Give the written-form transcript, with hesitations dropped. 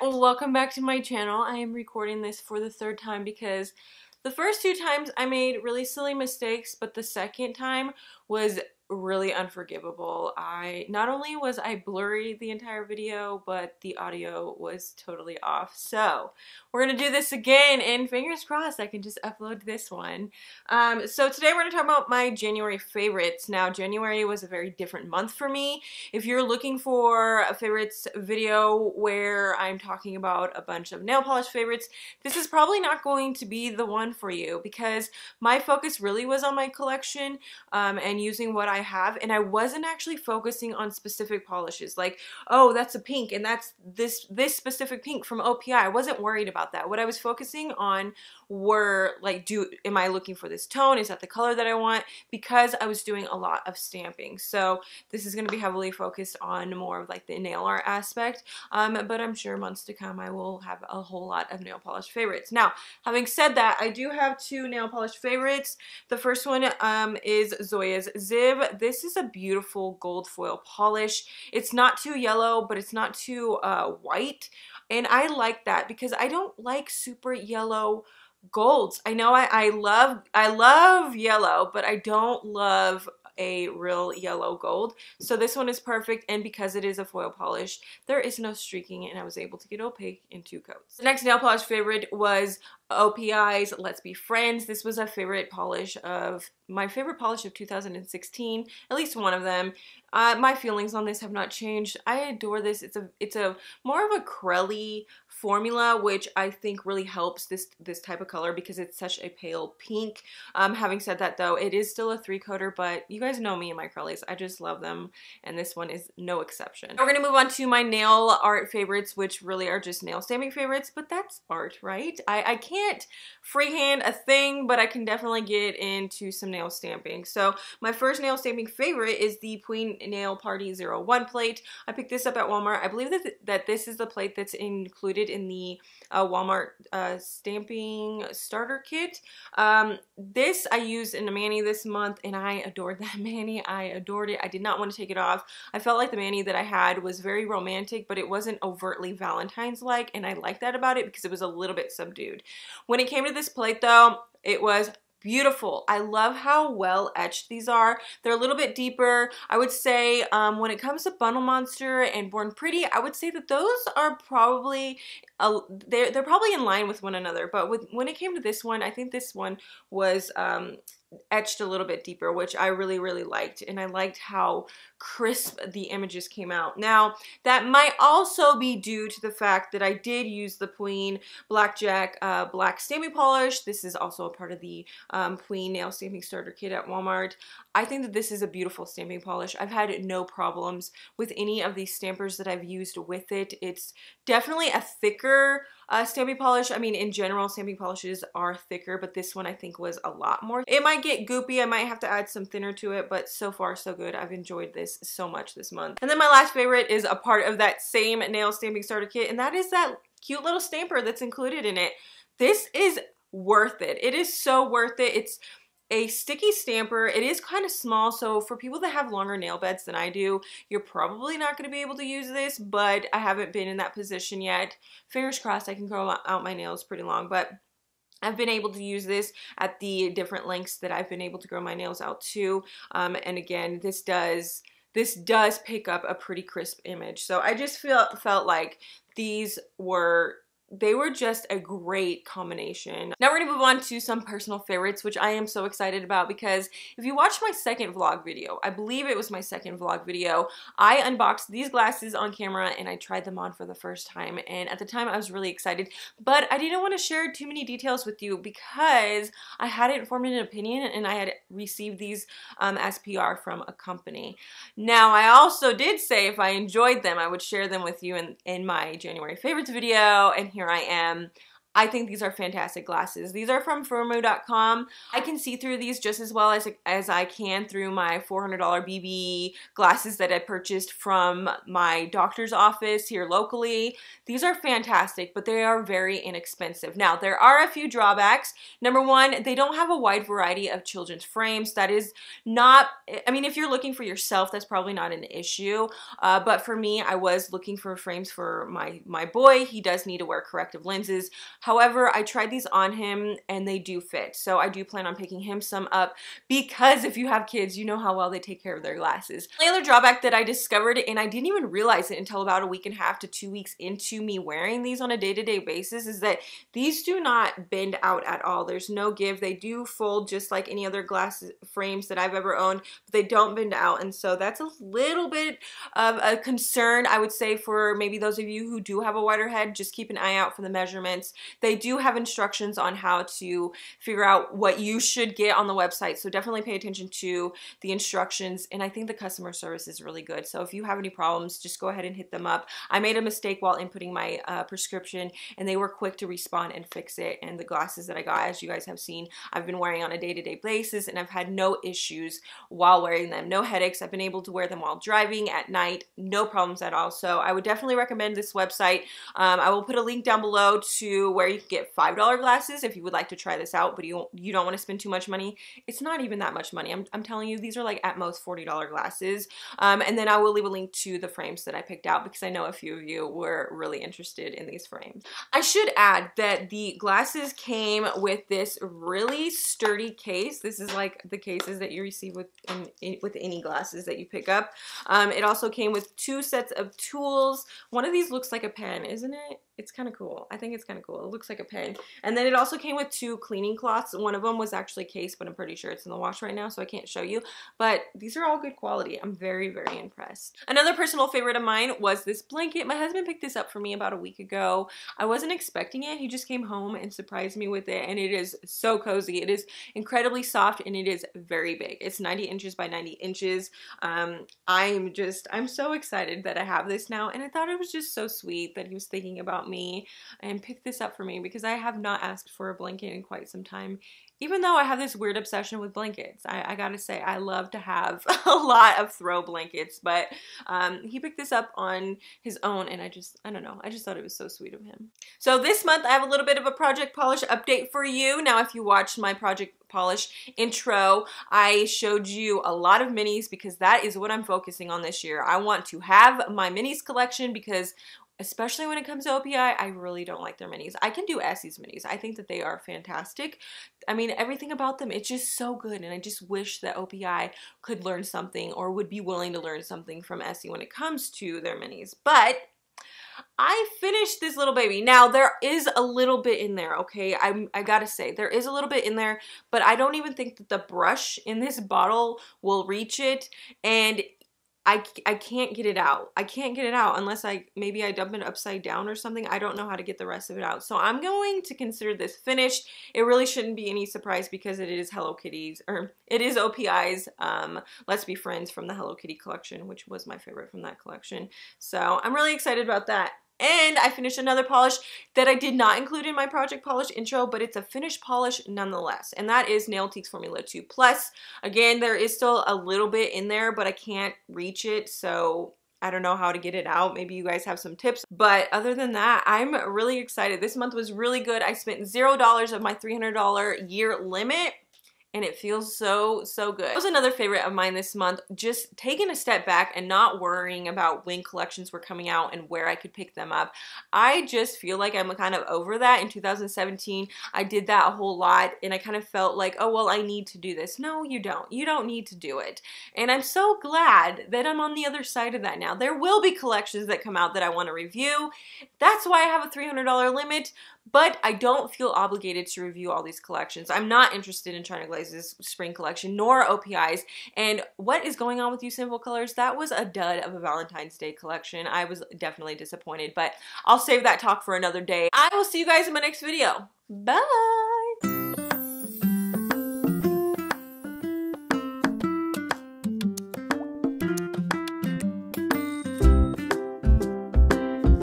welcome back to my channel. I am recording this for the third time because the first two times I made really silly mistakes, but the second time was really unforgivable. Not only was I blurry the entire video, but the audio was totally off. So we're gonna do this again, and fingers crossed I can just upload this one. So today we're gonna talk about my January favorites. Now, January was a very different month for me. If you're looking for a favorites video where I'm talking about a bunch of nail polish favorites, this is probably not going to be the one for you because my focus really was on my collection and using what I have, and I wasn't actually focusing on specific polishes like, oh, that's a pink and that's this specific pink from OPI. I wasn't worried about that. What I was focusing on were like, am I looking for this tone? Is that the color that I want? Because I was doing a lot of stamping. So this is going to be heavily focused on more of like the nail art aspect, but I'm sure months to come I will have a whole lot of nail polish favorites. Now, having said that, I do have two nail polish favorites. The first one is Zoya's Zib. This is a beautiful gold foil polish. It's not too yellow, but it's not too white, and I like that because I don't like super yellow golds. I know I love yellow, but I don't love a real yellow gold. So this one is perfect, and because it is a foil polish, there is no streaking, and I was able to get opaque in 2 coats. The next nail polish favorite was OPI's Let's Be Friends. This was my favorite polish of 2016, at least one of them. My feelings on this have not changed. I adore this. It's a more of a crelly formula, which I think really helps this type of color because it's such a pale pink. Having said that though, it is still a 3-coater, but you guys know me and my crellies. I just love them, and this one is no exception. We're gonna move on to my nail art favorites, which really are just nail stamping favorites, but that's art, right? I can't freehand a thing, but I can definitely get into some nail stamping. So my first nail stamping favorite is the Pueen Nail Party 01 plate. I picked this up at Walmart. I believe that this is the plate that's included in the Walmart stamping starter kit. This I used in a mani this month, and I adored that mani. I adored it. I did not want to take it off. I felt like the mani that I had was very romantic, but it wasn't overtly Valentine's-like, and I liked that about it because it was a little bit subdued. When it came to this plate though, it was beautiful. I love how well etched these are. They're a little bit deeper. I would say when it comes to Bundle Monster and Born Pretty, I would say that those are probably they're probably in line with one another. But when it came to this one, I think this one was etched a little bit deeper, which I really liked, and I liked how crisp the images came out. Now, that might also be due to the fact that I did use the Pueen Blackjack black stamping polish. This is also a part of the Pueen nail stamping starter kit at Walmart. I think that this is a beautiful stamping polish. I've had no problems with any of these stampers that I've used with it. It's definitely a thicker stamping polish. I mean, in general, stamping polishes are thicker, but this one I think was a lot more. It might get goopy. I might have to add some thinner to it, but so far so good. I've enjoyed this so much this month. And then my last favorite is a part of that same nail stamping starter kit, and that is that cute little stamper that's included in it. This is worth it. It is so worth it. It's a sticky stamper. It is kind of small, so for people that have longer nail beds than I do, you're probably not going to be able to use this, but I haven't been in that position yet. Fingers crossed I can grow out my nails pretty long, but I've been able to use this at the different lengths that I've been able to grow my nails out to, and again, this does pick up a pretty crisp image. So I just felt like they were just a great combination. Now we're gonna move on to some personal favorites, which I am so excited about because if you watched my second vlog video, I believe it was my second vlog video, I unboxed these glasses on camera and I tried them on for the first time, and at the time I was really excited, but I didn't want to share too many details with you because I hadn't formed an opinion and I had received these as PR from a company. Now I also did say if I enjoyed them, I would share them with you in my January favorites video, and here I am. I think these are fantastic glasses. These are from Firmoo.com. I can see through these just as well as I can through my $400 BB glasses that I purchased from my doctor's office here locally. These are fantastic, but they are very inexpensive. Now, there are a few drawbacks. Number one, they don't have a wide variety of children's frames. That is not, I mean, if you're looking for yourself, that's probably not an issue. But for me, I was looking for frames for my boy. He does need to wear corrective lenses. However, I tried these on him and they do fit. So I do plan on picking him some up because if you have kids, you know how well they take care of their glasses. The other drawback that I discovered, and I didn't even realize it until about a week and a half to 2 weeks into me wearing these on a day-to-day basis, is that these do not bend out at all. There's no give. They do fold just like any other glass frames that I've ever owned, but they don't bend out. And so that's a little bit of a concern, I would say, for maybe those of you who do have a wider head. Just keep an eye out for the measurements. They do have instructions on how to figure out what you should get on the website, so definitely pay attention to the instructions, and I think the customer service is really good. So if you have any problems, just go ahead and hit them up. I made a mistake while inputting my prescription, and they were quick to respond and fix it, and the glasses that I got, as you guys have seen, I've been wearing on a day-to-day basis, and I've had no issues while wearing them. No headaches. I've been able to wear them while driving, at night, no problems at all. So I would definitely recommend this website. I will put a link down below to where you can get $5 glasses if you would like to try this out, but you don't want to spend too much money. It's not even that much money. I'm telling you, these are like at most $40 glasses. And then I will leave a link to the frames that I picked out because I know a few of you were really interested in these frames. I should add that the glasses came with this really sturdy case. This is like the cases that you receive with any glasses that you pick up. It also came with 2 sets of tools. One of these looks like a pen, isn't it? It's kind of cool. I think it's kind of cool. It looks like a pen. And then it also came with 2 cleaning cloths. One of them was actually cased, but I'm pretty sure it's in the wash right now, so I can't show you. But these are all good quality. I'm very, very impressed. Another personal favorite of mine was this blanket. My husband picked this up for me about a week ago. I wasn't expecting it. He just came home and surprised me with it, and it is so cozy. It is incredibly soft, and it is very big. It's 90 inches by 90 inches. I'm so excited that I have this now, and I thought it was just so sweet that he was thinking about me and picked this up for me because I have not asked for a blanket in quite some time, even though I have this weird obsession with blankets. I gotta say, I love to have a lot of throw blankets, but he picked this up on his own, and I don't know, I just thought it was so sweet of him. So this month I have a little bit of a Project Polish update for you. Now, if you watched my Project Polish intro, I showed you a lot of minis because that is what I'm focusing on this year. I want to have my minis collection because especially when it comes to OPI, I really don't like their minis. I can do Essie's minis. I think that they are fantastic. I mean, everything about them, it's just so good, and I just wish that OPI could learn something or would be willing to learn something from Essie when it comes to their minis. But I finished this little baby. Now, there is a little bit in there, okay? I gotta say, there is a little bit in there, but I don't even think that the brush in this bottle will reach it, and I can't get it out. I can't get it out unless maybe I dump it upside down or something. I don't know how to get the rest of it out. So I'm going to consider this finished. It really shouldn't be any surprise because it is Hello Kitty's, or it is OPI's Let's Be Friends from the Hello Kitty collection, which was my favorite from that collection. So I'm really excited about that. And I finished another polish that I did not include in my Project Polish intro, but it's a finished polish nonetheless, and that is Nailtiques Formula 2 Plus. Again, there is still a little bit in there, but I can't reach it, so I don't know how to get it out. Maybe you guys have some tips. But other than that, I'm really excited. This month was really good. I spent $0 of my $300 year limit, and it feels so, so good. That was another favorite of mine this month, just taking a step back and not worrying about when collections were coming out and where I could pick them up. I just feel like I'm kind of over that. In 2017, I did that a whole lot, and I kind of felt like, oh, well, I need to do this. No, you don't. You don't need to do it. And I'm so glad that I'm on the other side of that now. There will be collections that come out that I want to review. That's why I have a $300 limit, but I don't feel obligated to review all these collections. I'm not interested in China Glaze's spring collection, nor OPI's. And what is going on with You Simple Colors? That was a dud of a Valentine's Day collection. I was definitely disappointed, but I'll save that talk for another day. I will see you guys in my next video. Bye!